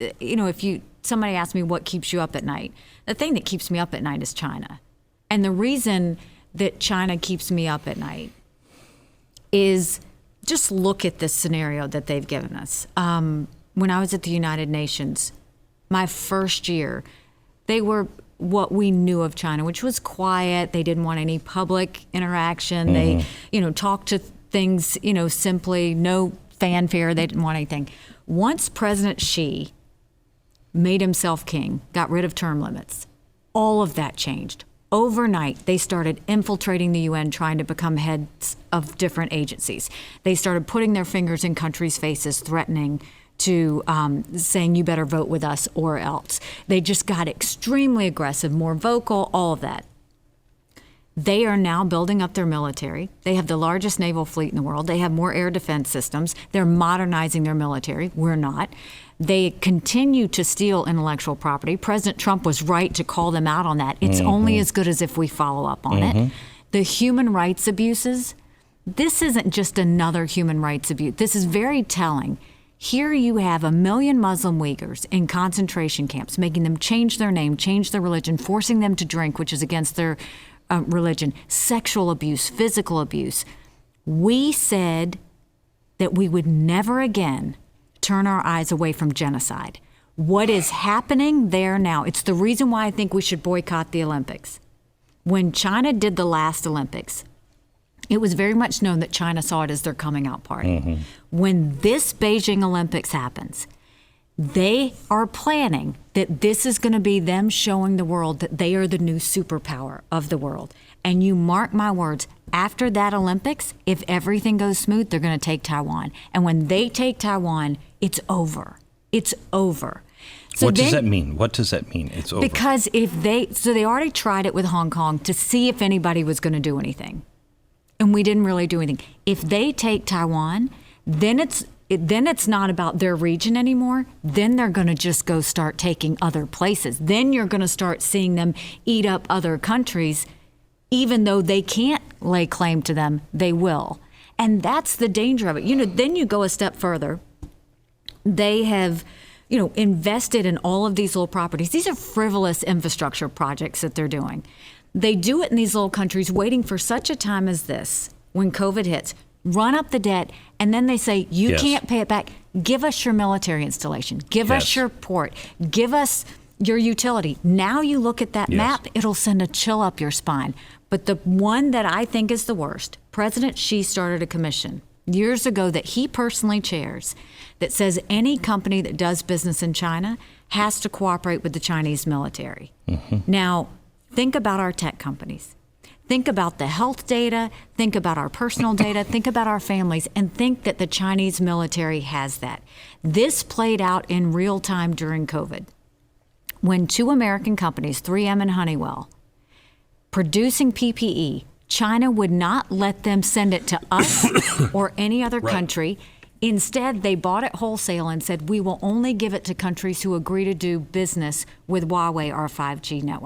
if somebody asks me what keeps you up at night, the thing that keeps me up at night is China. And the reason that China keeps me up at night is just look at this scenario that they've given us. When I was at the United Nations, my first year, they were what we knew of China, which was quiet. They didn't want any public interaction. They, talked to things, simply, no fanfare. They didn't want anything. Once President Xi made himself king, got rid of term limits, all of that changed. Overnight, they started infiltrating the UN, trying to become heads of different agencies. They started putting their fingers in countries' faces, threatening to saying, you better vote with us or else. They just got extremely aggressive, more vocal, all of that. They are now building up their military. They have the largest naval fleet in the world. They have more air defense systems. They're modernizing their military. We're not. They continue to steal intellectual property. President Trump was right to call them out on that. It's only as good as if we follow up on it. The human rights abuses, this isn't just another human rights abuse. This is very telling. Here you have 1 million Muslim Uyghurs in concentration camps, making them change their name, change their religion, forcing them to drink, which is against their religion, sexual abuse, physical abuse. We said that we would never again turn our eyes away from genocide. What is happening there now, it's the reason why I think we should boycott the Olympics. When China did the last Olympics, it was very much known that China saw it as their coming out party. When this Beijing Olympics happens, they are planning that this is going to be them showing the world that they are the new superpower of the world. And you mark my words, after that Olympics, if everything goes smooth, they're going to take Taiwan. And when they take Taiwan, it's over. It's over. So what does that mean? What does that mean? It's over. Because they already tried it with Hong Kong to see if anybody was going to do anything. And we didn't really do anything. If they take Taiwan, then it's not about their region anymore. Then they're going to just go start taking other places. Then you're going to start seeing them eat up other countries. Even though they can't lay claim to them, they will. And that's the danger of it. Then you go a step further. They have, invested in all of these little properties. These are frivolous infrastructure projects that they're doing. They do it in these little countries waiting for such a time as this, when COVID hits, run up the debt, and then they say, you can't pay it back. Give us your military installation. Give us your port. Give us your utility. Now you look at that map, it'll send a chill up your spine. But the one that I think is the worst, President Xi started a commission years ago that he personally chairs that says any company that does business in China has to cooperate with the Chinese military. Now, think about our tech companies. Think about the health data, think about our personal data, think about our families, and think that the Chinese military has that. This played out in real time during COVID. When 2 American companies, 3M and Honeywell, producing PPE, China would not let them send it to us or any other country. Instead, they bought it wholesale and said, we will only give it to countries who agree to do business with Huawei, our 5G network.